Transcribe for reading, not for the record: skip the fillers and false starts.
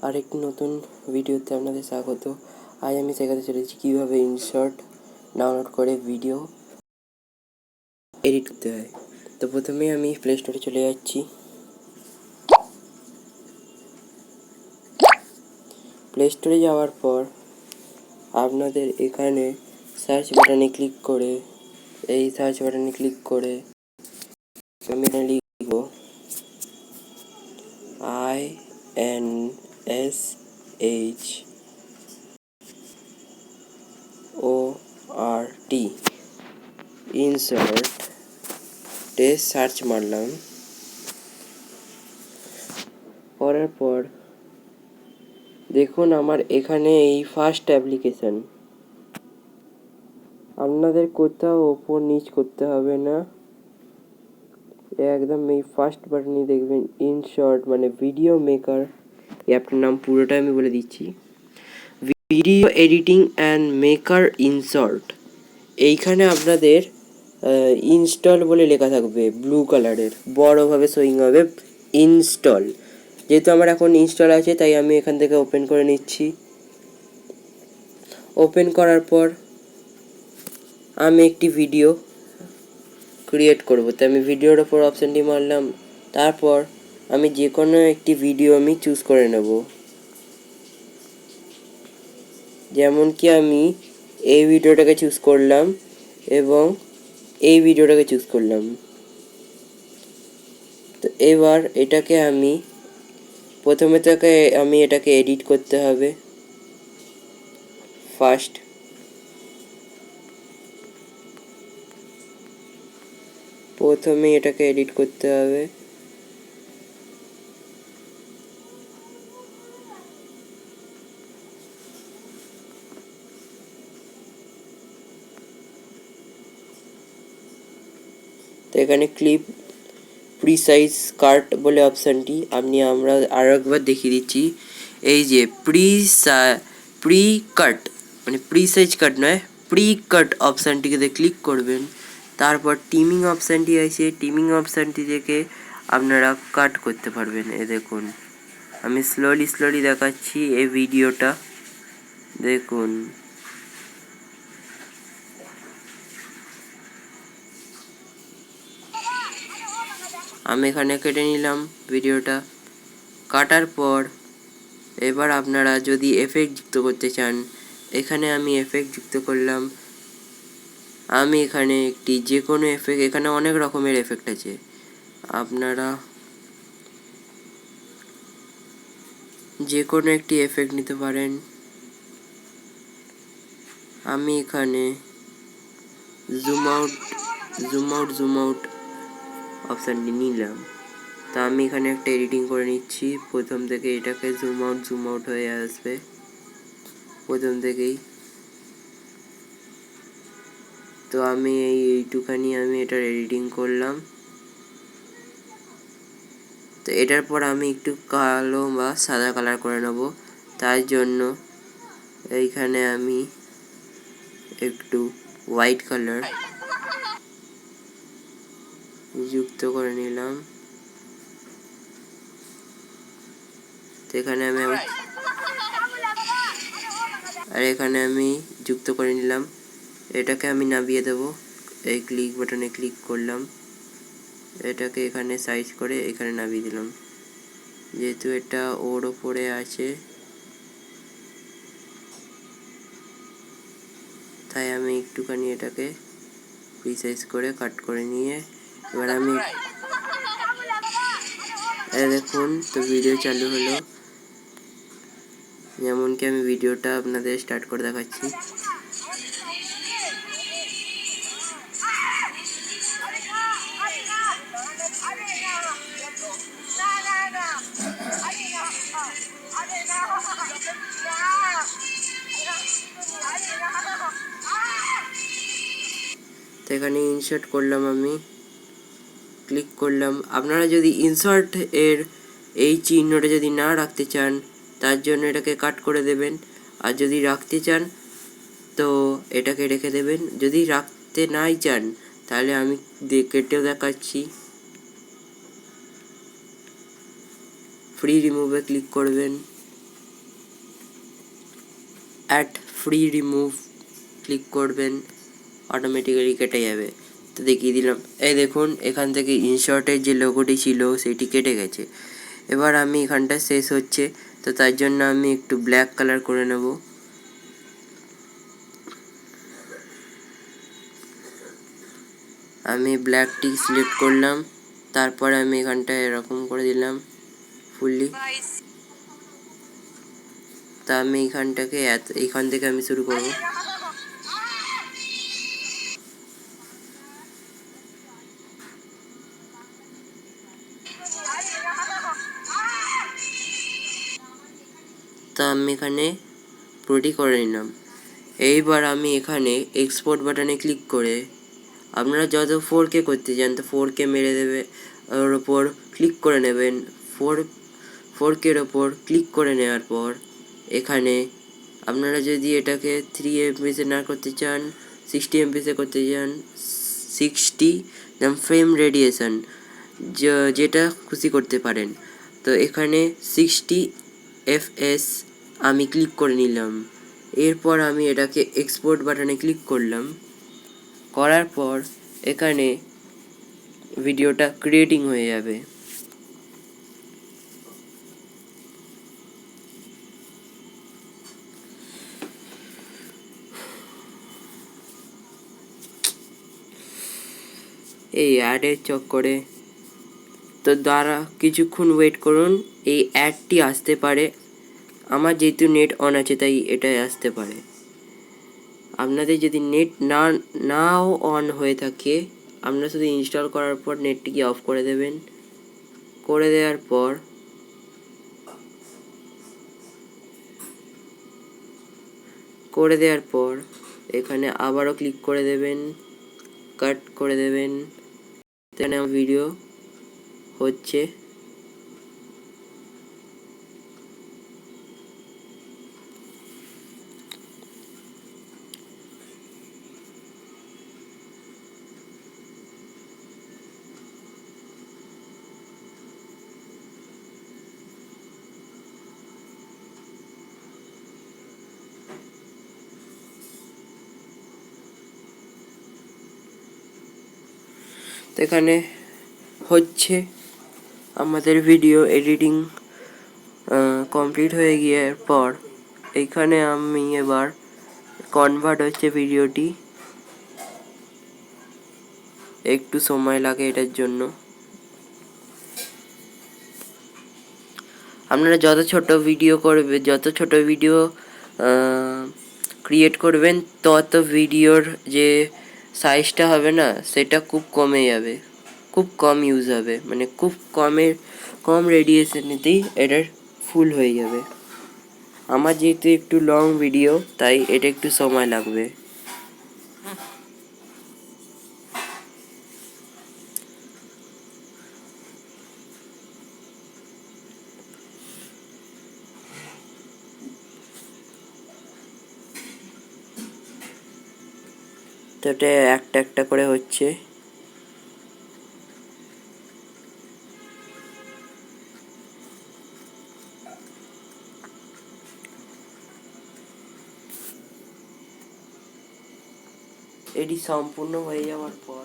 আরেকটি নতুন ভিডিওতে আপনাদের স্বাগত। আজ আমি শেখাতে চলেছি কীভাবে ইনশর্ট ডাউনলোড করে ভিডিও এডিট করতে হয়। তো প্রথমে আমি প্লে স্টোরে চলে যাচ্ছি। প্লে স্টোরে যাওয়ার পর আপনাদের এখানে সার্চ বাটনে ক্লিক করে আমি এখানে লিখব INSHORT ইনসার্ট সার্চ মারলাম। করার পর দেখুন আমার এখানে এই ফার্স্ট অ্যাপ্লিকেশন। আপনাদের কোথাও ওপর নিচ করতে হবে না, একদম এই ফার্স্ট বাটনে দেখবেন ইনশর্ট মানে ভিডিও মেকার। অ্যাপটার নাম পুরোটা আমি বলে দিচ্ছি, video editing and maker InShot. এইখানে আপনাদের ইনস্টল বলে লেখা থাকবে ব্লু কালারের, বড়োভাবে শোয়িং হবে ইনস্টল। যেহেতু আমার এখন ইনস্টল আছে তাই আমি এখান থেকে ওপেন করে নিচ্ছি। ওপেন করার পর আমি একটি ভিডিও ক্রিয়েট করব, তাই আমি ভিডিওর ওপর অপশানটি মারলাম। তারপর আমি যে কোনো একটি ভিডিও আমি চুজ করে নেব, যেমন কি আমি এই ভিডিওটাকে চুজ করলাম এবং এই ভিডিওটাকে চুজ করলাম। তো এবার এটাকে আমি প্রথমে আমি এটাকে এডিট করতে হবে। প্রথমে এটাকে এডিট করতে হবে। তো এখানে ক্লিপ প্রিসাইজ কাট বলে অপশানটি আমরা আরও একবার দেখিয়ে দিচ্ছি। এই যে প্রি কাট মানে প্রিসাইজ কাট নয়, প্রি কাট অপশানটিকে ক্লিক করবেন। তারপর টিমিং অপশানটি আছে, টিমিং অপশানটি থেকে আপনারা কাট করতে পারবেন। দেখুন আমি স্লোলি দেখাচ্ছি এই ভিডিওটা, দেখুন আমি এখানে কেটে নিলাম ভিডিওটা। কাটার পর এবার আপনারা যদি এফেক্ট যুক্ত করতে চান, এখানে আমি এফেক্ট যুক্ত করলাম। আমি এখানে একটি যে কোনো এফেক্ট, এখানে অনেক রকমের এফেক্ট আছে, আপনারা যে কোনো একটি এফেক্ট নিতে পারেন। আমি এখানে জুম আউট অপশানটি নিলাম। তা আমি এখানে একটা এডিটিং করে নিচ্ছি। প্রথম থেকে এটাকে জুম আউট হয়ে আসবে প্রথম থেকেই। তো আমি এইটুখানি আমি এটার এডিটিং করলাম। তো এটার পর আমি একটু কালো বা সাদা কালার করে নেব। তার জন্য এইখানে আমি একটু হোয়াইট কালার যুক্ত করে নিলাম। তো এখানে আমি যুক্ত করে নিলাম। এটাকে আমি নামিয়ে দেব। এই ক্লিক বাটনে ক্লিক করলাম, এটাকে এখানে সাইজ করে এখানে নামিয়ে দিলাম। যেহেতু এটা ওর ওপরে আছে তাই আমি একটুখানি এটাকে রিসাইজ করে কাট করে নিয়ে এবার আমি দেখুন তো ভিডিও চালু হলো। যেমন কি আমি ভিডিওটা আপনাদের স্টার্ট করে দেখাচ্ছি। তো এখানে ইনসার্ট করলাম, আমি ক্লিক করলাম। আপনারা যদি ইনসার্ট এর এই চিহ্নটা যদি না রাখতে চান তার জন্য এটাকে কাট করে দেবেন, আর যদি রাখতে চান তো এটাকে রেখে দেবেন। যদি রাখতে নাই চান তাহলে আমি কেটেও দেখাচ্ছি। ফ্রি রিমুভে ক্লিক করবেন। অ্যাড ফ্রি রিমুভ ক্লিক করবেন, অটোমেটিক্যালি কেটে যাবে। তো দেখিয়ে দিলাম, এই দেখুন এখান থেকে ইনশর্টের যে লোগোটি ছিল সেটি কেটে গেছে। এবার আমি এখানটা শেষ হচ্ছে, তো তার জন্য আমি একটু ব্ল্যাক কালার করে নেব। আমি ব্ল্যাকটি সিলেক্ট করলাম, তারপরে আমি এখানটা এরকম করে দিলাম ফুললি। তা আমি এখানটাকে এখান থেকে আমি শুরু করব। তা আমি এখানে পুরোটি করে নিলাম। এইবার আমি এখানে এক্সপোর্ট বাটনে ক্লিক করে আপনারা যত 4K করতে চান তো 4K মেরে দেবে, ওর ওপর ক্লিক করে নেবেন। 4K এর ওপর ক্লিক করে নেওয়ার পর এখানে আপনারা যদি এটাকে 3 MB না করতে চান, 60 MB করতে চান, 60 ফ্রেম রেডিয়েশন যেটা খুশি করতে পারেন। তো এখানে 60 fps আমি ক্লিক করে নিলাম। এরপর আমি এটাকে এক্সপোর্ট বাটনে ক্লিক করলাম। করার পর এখানে ভিডিওটা ক্রিয়েটিং হয়ে যাবে। এই অ্যাডের চক্করে তো দ্বারা কিছুক্ষণ ওয়েট করুন, এই অ্যাডটি আসতে পারে। আমার যেহেতু নেট অন আছে তাই এটাই আসতে পারে। আপনাদের যদি নেট নাও অন হয়ে থাকে, আপনারা শুধু ইনস্টল করার পর নেটটিকে অফ করে দেবেন। করে দেওয়ার পর এখানে আবারও ক্লিক করে দেবেন, কাট করে দেবেন। এখানে আমার ভিডিও হচ্ছে। তো এখানে হচ্ছে আমাদের ভিডিও এডিটিং কমপ্লিট হয়ে গিয়ে পর এইখানে আমি এবার কনভার্ট হচ্ছে ভিডিওটি, একটু সময় লাগে এটার জন্য। আপনারা যত ছোট ভিডিও ক্রিয়েট করবেন তত ভিডিওর যে সাইজটা হবে না সেটা খুব কমে যাবে, খুব কম ইউজ হবে, মানে খুব কম রেডিয়েশনেতেই এটার ফুল হয়ে যাবে। আমার যেহেতু একটু লং ভিডিও তাই এটা একটু সময় লাগবে। তো এটা একটা একটা করে হচ্ছে। এটি সম্পূর্ণ হয়ে যাওয়ার পর